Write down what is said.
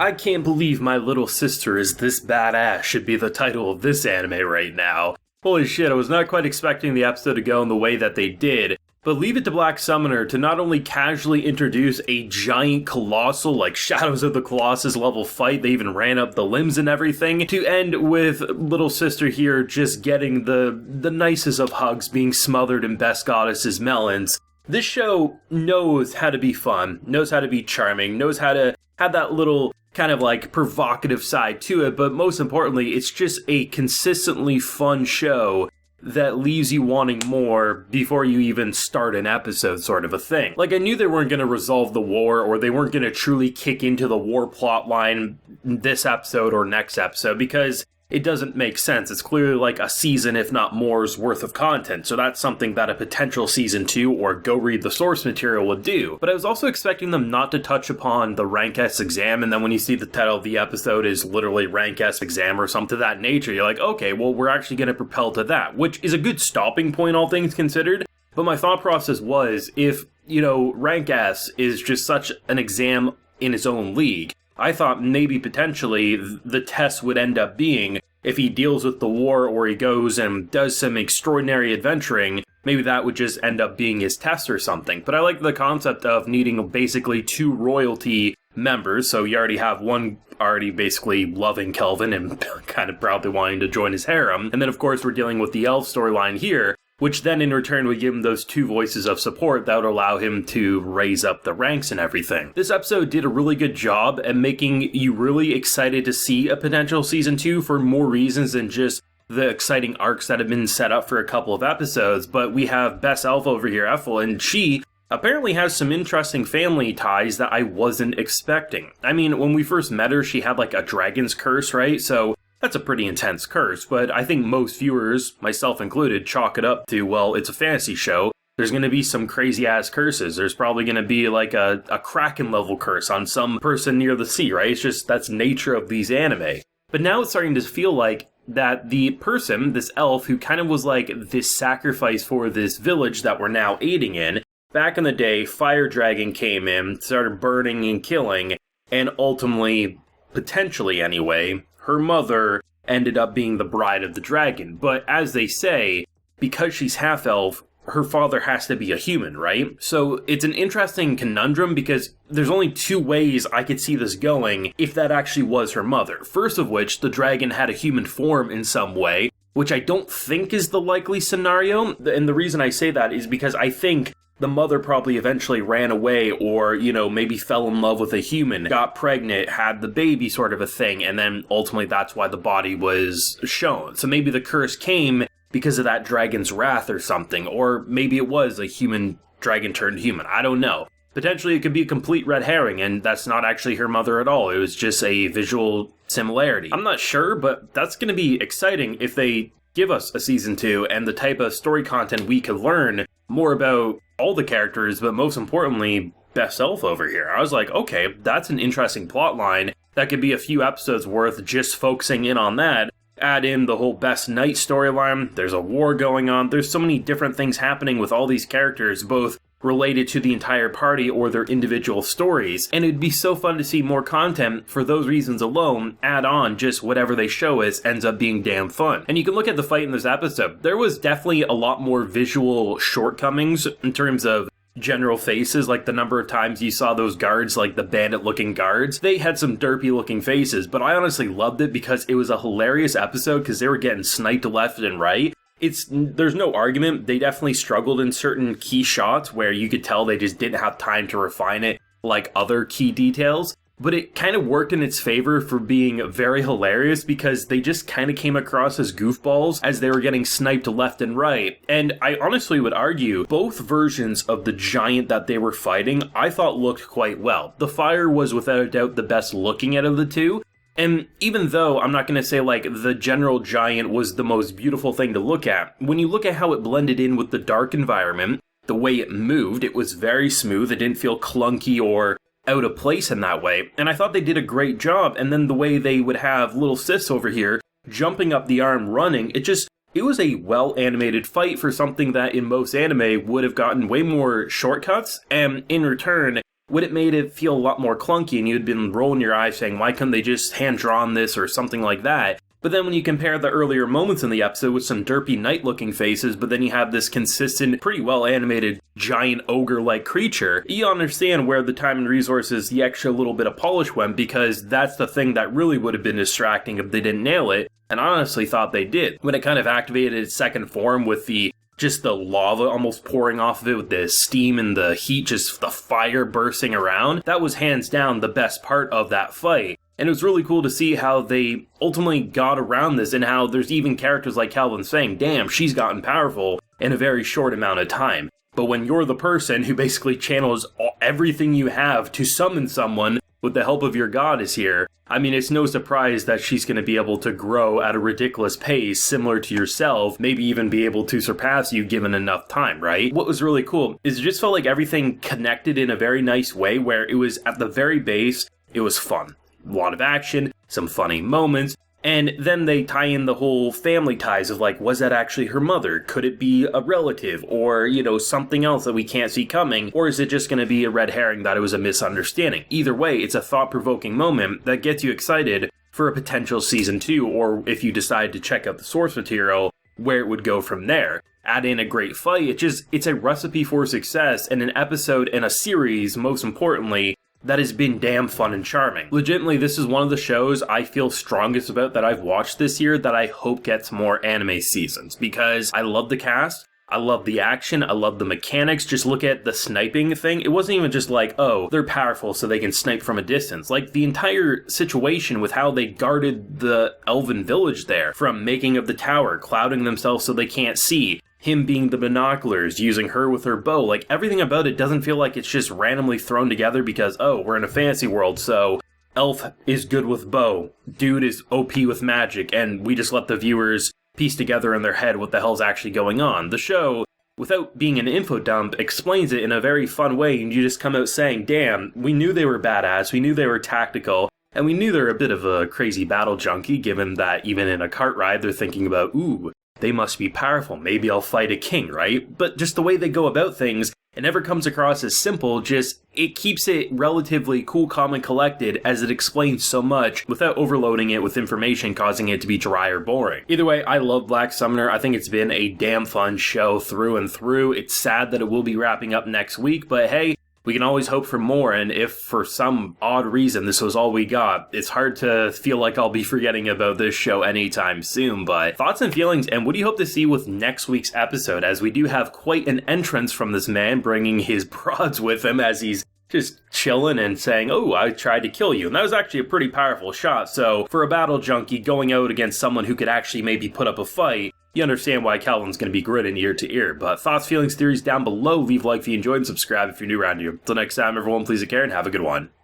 I can't believe my little sister is this badass should be the title of this anime right now. Holy shit, I was not quite expecting the episode to go in the way that they did, but Leave It to Black Summoner to not only casually introduce a giant colossal, like Shadows of the Colossus level fight, they even ran up the limbs and everything, to end with little sister here just getting the nicest of hugs, being smothered in Best Goddess's melons. This show knows how to be fun, knows how to be charming, knows how to have that little kind of like provocative side to it, but most importantly, it's just a consistently fun show that leaves you wanting more before you even start an episode, sort of a thing. Like, I knew they weren't going to resolve the war, or they weren't going to truly kick into the war plot line this episode or next episode, because it doesn't make sense. It's clearly like a season, if not more's worth of content, so that's something that a potential season 2 or go read the source material would do. But I was also expecting them not to touch upon the Rank S exam, and then when you see the title of the episode is literally Rank S exam or something to that nature, you're like, okay, well, we're actually going to propel to that, which is a good stopping point, all things considered. But my thought process was, if, Rank S is just such an exam in its own league, I thought maybe potentially the test would end up being, if he deals with the war or he goes and does some extraordinary adventuring, maybe that would just end up being his test or something. But I like the concept of needing basically 2 royalty members, so you already have one already basically loving Kelvin and kind of proudly wanting to join his harem. And then of course we're dealing with the elf storyline here, which then in return would give him those 2 voices of support that would allow him to raise up the ranks and everything. This episode did a really good job at making you really excited to see a potential season 2 for more reasons than just the exciting arcs that have been set up for a couple of episodes. But we have Best Elf over here, Ethel, and she apparently has some interesting family ties that I wasn't expecting. I mean, when we first met her, she had like a dragon's curse, right? So that's a pretty intense curse, but I think most viewers, myself included, chalk it up to, well, it's a fantasy show. There's going to be some crazy-ass curses. There's probably going to be like a Kraken-level curse on some person near the sea, right? It's just, that's nature of these anime. But now it's starting to feel like that the person, this elf, who kind of was like this sacrifice for this village that we're now aiding in, back in the day, Fire Dragon came in, started burning and killing, and ultimately, potentially anyway, her mother ended up being the bride of the dragon. But as they say, because she's half-elf, her father has to be a human, right? So it's an interesting conundrum because there's only 2 ways I could see this going if that actually was her mother. First of which, the dragon had a human form in some way, which I don't think is the likely scenario. And the reason I say that is because I think the mother probably eventually ran away or, maybe fell in love with a human, got pregnant, had the baby sort of a thing, and then ultimately that's why the body was shown. So maybe the curse came because of that dragon's wrath or something, or maybe it was a human dragon turned human. I don't know. Potentially it could be a complete red herring, and that's not actually her mother at all. It was just a visual similarity. I'm not sure, but that's going to be exciting if they give us a season 2 and the type of story content we could learn more about all the characters, but most importantly, Best Elf over here. I was like, okay, that's an interesting plot line. That could be a few episodes worth just focusing in on that. Add in the whole Best Knight storyline. There's a war going on. There's so many different things happening with all these characters, both related to the entire party or their individual stories. And it'd be so fun to see more content for those reasons alone. Add on just whatever they show us ends up being damn fun. And you can look at the fight in this episode. There was definitely a lot more visual shortcomings in terms of general faces, like the number of times you saw those guards, like the bandit looking guards. They had some derpy looking faces, but I honestly loved it because it was a hilarious episode because they were getting sniped left and right. There's no argument. They definitely struggled in certain key shots where you could tell they just didn't have time to refine it like other key details. But it kind of worked in its favor for being very hilarious because they just kind of came across as goofballs as they were getting sniped left and right. And I honestly would argue both versions of the giant that they were fighting I thought looked quite well. The fire was without a doubt the best looking out of the two. And even though I'm not going to say like the general giant was the most beautiful thing to look at, when you look at how it blended in with the dark environment, the way it moved, it was very smooth. It didn't feel clunky or out of place in that way. And I thought they did a great job. And then the way they would have little sis over here jumping up the arm running, it was a well animated fight for something that in most anime would have gotten way more shortcuts. And in return, would it made it feel a lot more clunky and you'd been rolling your eyes saying, why couldn't they just hand-drawn this or something like that? But then when you compare the earlier moments in the episode with some derpy knight-looking faces, but then you have this consistent, pretty well-animated, giant ogre-like creature, you understand where the time and resources, the extra little bit of polish went, because that's the thing that really would have been distracting if they didn't nail it, and I honestly thought they did. When it kind of activated its second form with just the lava almost pouring off of it with the steam and the heat, just the fire bursting around, that was hands down the best part of that fight. And it was really cool to see how they ultimately got around this and how there's even characters like Calvin saying, damn, she's gotten powerful in a very short amount of time. But when you're the person who basically channels everything you have to summon someone with the help of your goddess here, I mean, it's no surprise that she's going to be able to grow at a ridiculous pace, similar to yourself, maybe even be able to surpass you given enough time, right? What was really cool is it just felt like everything connected in a very nice way where it was at the very base, it was fun. A lot of action, some funny moments, and then they tie in the whole family ties of like, was that actually her mother? Could it be a relative? Or, something else that we can't see coming? Or is it just going to be a red herring that it was a misunderstanding? Either way, it's a thought-provoking moment that gets you excited for a potential season 2, or if you decide to check out the source material, where it would go from there. Add in a great fight, it's a recipe for success, and an episode and a series, most importantly, that has been damn fun and charming. Legitimately, this is one of the shows I feel strongest about that I've watched this year that I hope gets more anime seasons, because I love the cast, I love the action, I love the mechanics. Just look at the sniping thing. It wasn't even just like, oh, they're powerful so they can snipe from a distance. Like, the entire situation with how they guarded the elven village there, from making of the tower, clouding themselves so they can't see, him being the binoculars, using her with her bow, like everything about it doesn't feel like it's just randomly thrown together because, oh, we're in a fantasy world, so elf is good with bow, dude is OP with magic, and we just let the viewers piece together in their head what the hell's actually going on. The show, without being an info dump, explains it in a very fun way, and you just come out saying, damn, we knew they were badass, we knew they were tactical, and we knew they're a bit of a crazy battle junkie, given that even in a cart ride they're thinking about, ooh, they must be powerful, maybe I'll fight a king, right? But just the way they go about things, it never comes across as simple, just it keeps it relatively cool, calm, and collected as it explains so much without overloading it with information causing it to be dry or boring. Either way, I love Black Summoner. I think it's been a damn fun show through and through. It's sad that it will be wrapping up next week, but hey, we can always hope for more, and if for some odd reason this was all we got, it's hard to feel like I'll be forgetting about this show anytime soon. But thoughts and feelings, and what do you hope to see with next week's episode, as we do have quite an entrance from this man bringing his broads with him as he's just chilling and saying, oh, I tried to kill you. And that was actually a pretty powerful shot, so for a battle junkie going out against someone who could actually maybe put up a fight, you understand why Calvin's going to be grinning ear to ear. But thoughts, feelings, theories down below. Leave a like if you enjoyed and subscribe if you're new around here. Until next time, everyone, please take care and have a good one.